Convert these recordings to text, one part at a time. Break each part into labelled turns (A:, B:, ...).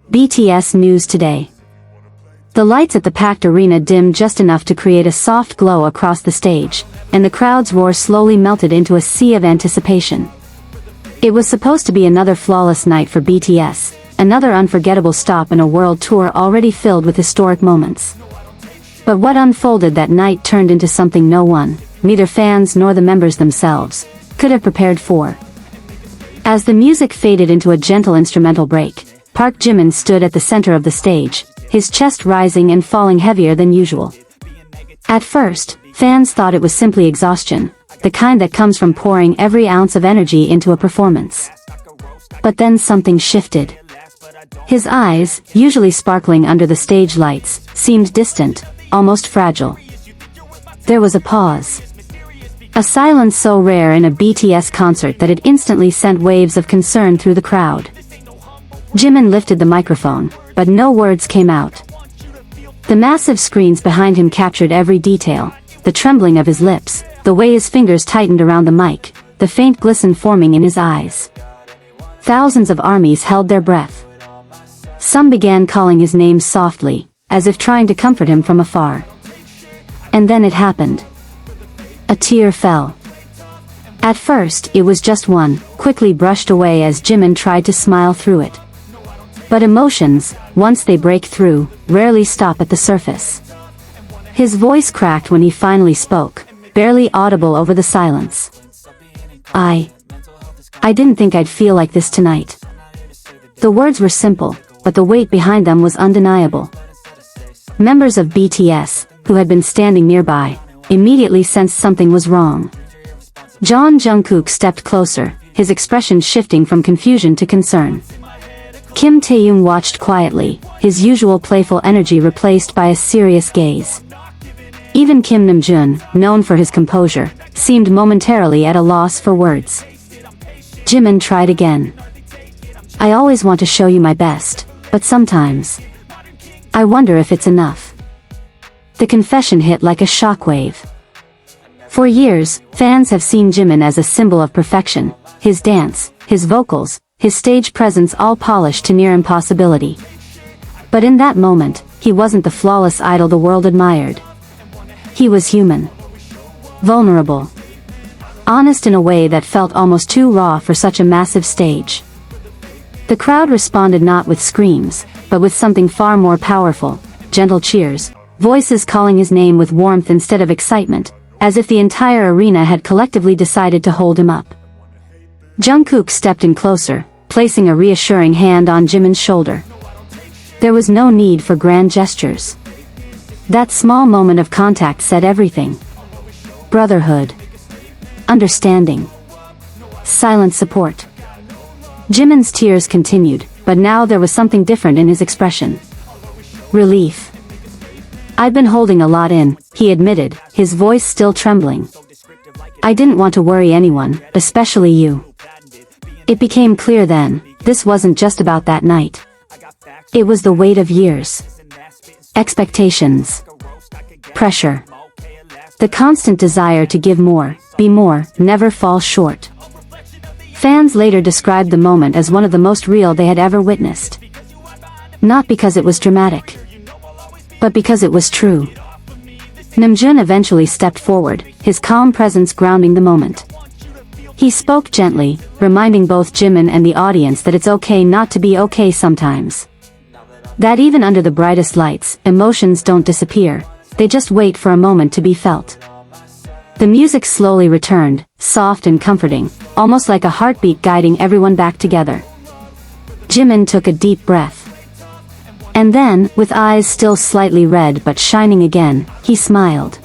A: BTS News Today. The lights at the packed arena dimmed just enough to create a soft glow across the stage, and the crowd's roar slowly melted into a sea of anticipation. It was supposed to be another flawless night for BTS, another unforgettable stop in a world tour already filled with historic moments. But what unfolded that night turned into something no one, neither fans nor the members themselves, could have prepared for. As the music faded into a gentle instrumental break, Park Jimin stood at the center of the stage, his chest rising and falling heavier than usual. At first, fans thought it was simply exhaustion, the kind that comes from pouring every ounce of energy into a performance. But then something shifted. His eyes, usually sparkling under the stage lights, seemed distant, almost fragile. There was a pause. A silence so rare in a BTS concert that it instantly sent waves of concern through the crowd. Jimin lifted the microphone, but no words came out. The massive screens behind him captured every detail, the trembling of his lips, the way his fingers tightened around the mic, the faint glisten forming in his eyes. Thousands of armies held their breath. Some began calling his name softly, as if trying to comfort him from afar. And then it happened. A tear fell. At first, it was just one, quickly brushed away as Jimin tried to smile through it. But emotions, once they break through, rarely stop at the surface. His voice cracked when he finally spoke, barely audible over the silence. I didn't think I'd feel like this tonight. The words were simple, but the weight behind them was undeniable. Members of BTS, who had been standing nearby, immediately sensed something was wrong. Jungkook stepped closer, his expression shifting from confusion to concern. Kim Taehyung watched quietly, his usual playful energy replaced by a serious gaze. Even Kim Namjoon, known for his composure, seemed momentarily at a loss for words. Jimin tried again. I always want to show you my best, but sometimes I wonder if it's enough. The confession hit like a shockwave. For years, fans have seen Jimin as a symbol of perfection, his dance, his vocals, his stage presence all polished to near impossibility. But in that moment, he wasn't the flawless idol the world admired. He was human. Vulnerable. Honest in a way that felt almost too raw for such a massive stage. The crowd responded not with screams, but with something far more powerful, gentle cheers, voices calling his name with warmth instead of excitement, as if the entire arena had collectively decided to hold him up. Jungkook stepped in closer, placing a reassuring hand on Jimin's shoulder. There was no need for grand gestures. That small moment of contact said everything. Brotherhood. Understanding. Silent support. Jimin's tears continued, but now there was something different in his expression. Relief. I've been holding a lot in, he admitted, his voice still trembling. I didn't want to worry anyone, especially you. It became clear then, this wasn't just about that night. It was the weight of years. Expectations. Pressure. The constant desire to give more, be more, never fall short. Fans later described the moment as one of the most real they had ever witnessed. Not because it was dramatic, but because it was true. Namjoon eventually stepped forward, his calm presence grounding the moment. He spoke gently, reminding both Jimin and the audience that it's okay not to be okay sometimes. That even under the brightest lights, emotions don't disappear, they just wait for a moment to be felt. The music slowly returned, soft and comforting, almost like a heartbeat guiding everyone back together. Jimin took a deep breath. And then, with eyes still slightly red but shining again, he smiled.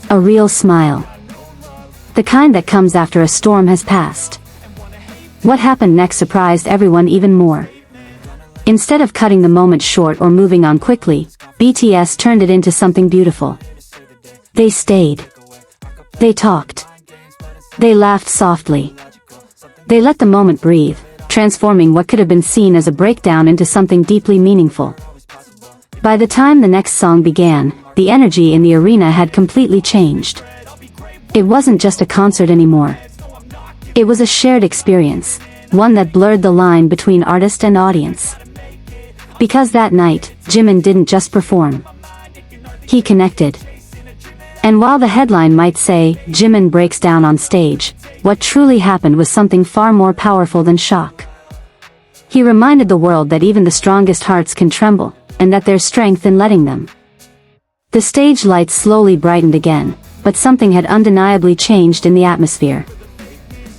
A: A real smile. The kind that comes after a storm has passed. What happened next surprised everyone even more. Instead of cutting the moment short or moving on quickly, BTS turned it into something beautiful. They stayed. They talked. They laughed softly. They let the moment breathe, transforming what could have been seen as a breakdown into something deeply meaningful. By the time the next song began, the energy in the arena had completely changed. It wasn't just a concert anymore. It was a shared experience, one that blurred the line between artist and audience. Because that night, Jimin didn't just perform. He connected. And while the headline might say, Jimin breaks down on stage, what truly happened was something far more powerful than shock. He reminded the world that even the strongest hearts can tremble, and that there's strength in letting them. The stage lights slowly brightened again, but something had undeniably changed in the atmosphere.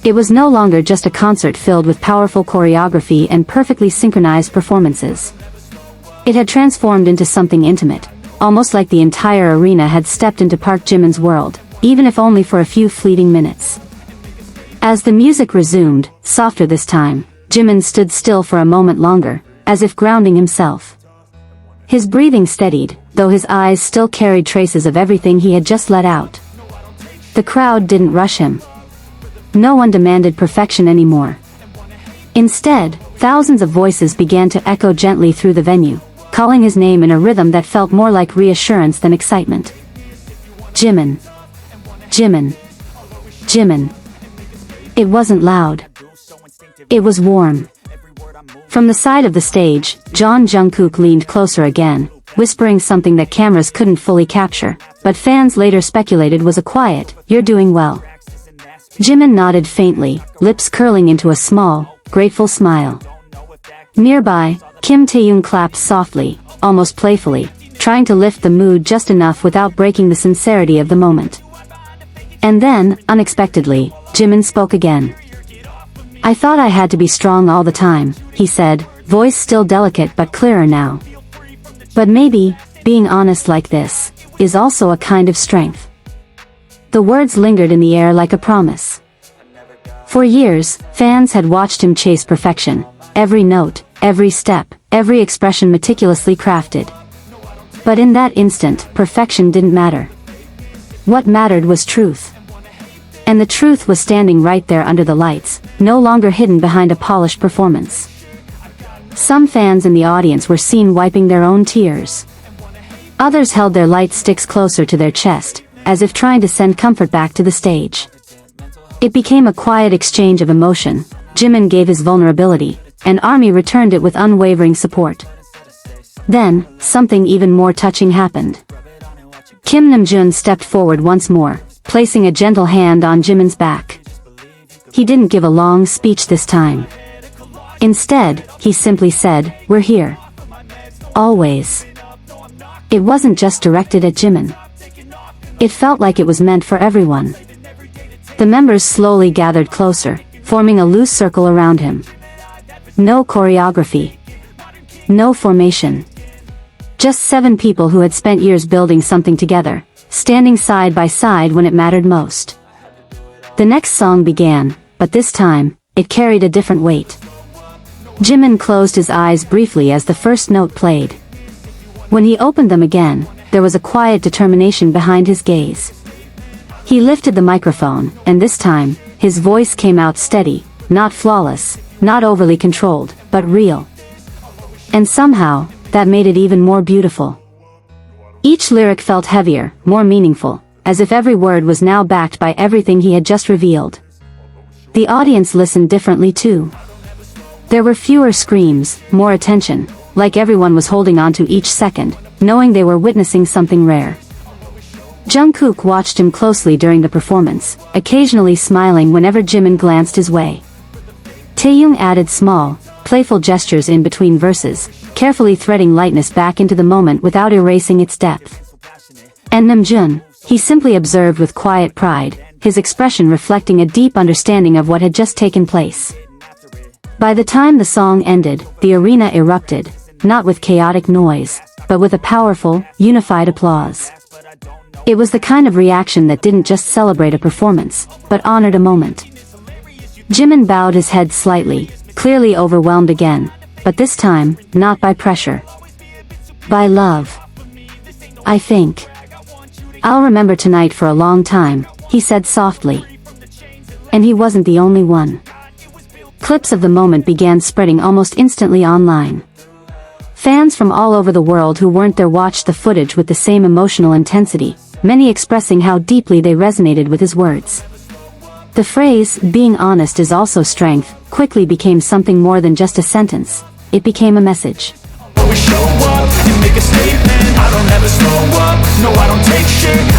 A: It was no longer just a concert filled with powerful choreography and perfectly synchronized performances. It had transformed into something intimate, almost like the entire arena had stepped into Park Jimin's world, even if only for a few fleeting minutes. As the music resumed, softer this time, Jimin stood still for a moment longer, as if grounding himself. His breathing steadied, though his eyes still carried traces of everything he had just let out. The crowd didn't rush him. No one demanded perfection anymore. Instead, thousands of voices began to echo gently through the venue, calling his name in a rhythm that felt more like reassurance than excitement. Jimin. Jimin. Jimin. It wasn't loud. It was warm. From the side of the stage, Jungkook leaned closer again, whispering something that cameras couldn't fully capture, but fans later speculated was a quiet, "You're doing well." Jimin nodded faintly, lips curling into a small, grateful smile. Nearby, Kim Taeyoung clapped softly, almost playfully, trying to lift the mood just enough without breaking the sincerity of the moment. And then, unexpectedly, Jimin spoke again. "I thought I had to be strong all the time," he said, voice still delicate but clearer now. "But maybe, being honest like this, is also a kind of strength." The words lingered in the air like a promise. For years, fans had watched him chase perfection, every note, every step, every expression meticulously crafted. But in that instant, perfection didn't matter. What mattered was truth. And the truth was standing right there under the lights, no longer hidden behind a polished performance. Some fans in the audience were seen wiping their own tears. Others held their light sticks closer to their chest, as if trying to send comfort back to the stage. It became a quiet exchange of emotion. Jimin gave his vulnerability, and ARMY returned it with unwavering support. Then, something even more touching happened. Kim Namjoon stepped forward once more, placing a gentle hand on Jimin's back. He didn't give a long speech this time. Instead, he simply said, "We're here. Always." It wasn't just directed at Jimin. It felt like it was meant for everyone. The members slowly gathered closer, forming a loose circle around him. No choreography. No formation. Just 7 people who had spent years building something together, standing side by side when it mattered most. The next song began, but this time, it carried a different weight. Jimin closed his eyes briefly as the first note played. When he opened them again, there was a quiet determination behind his gaze. He lifted the microphone, and this time, his voice came out steady, not flawless, not overly controlled, but real. And somehow, that made it even more beautiful. Each lyric felt heavier, more meaningful, as if every word was now backed by everything he had just revealed. The audience listened differently too. There were fewer screams, more attention, like everyone was holding on to each second, knowing they were witnessing something rare. Jungkook watched him closely during the performance, occasionally smiling whenever Jimin glanced his way. Taeyoung added small, playful gestures in between verses, carefully threading lightness back into the moment without erasing its depth. And Namjoon, he simply observed with quiet pride, his expression reflecting a deep understanding of what had just taken place. By the time the song ended, the arena erupted, not with chaotic noise, but with a powerful, unified applause. It was the kind of reaction that didn't just celebrate a performance, but honored a moment. Jimin bowed his head slightly, clearly overwhelmed again, but this time, not by pressure. By love. "I think I'll remember tonight for a long time," he said softly. And he wasn't the only one. Clips of the moment began spreading almost instantly online. Fans from all over the world who weren't there watched the footage with the same emotional intensity, many expressing how deeply they resonated with his words. The phrase, being honest is also strength, quickly became something more than just a sentence. It became a message.
B: Always show up and make a statement. I don't ever slow up, no I don't take shit.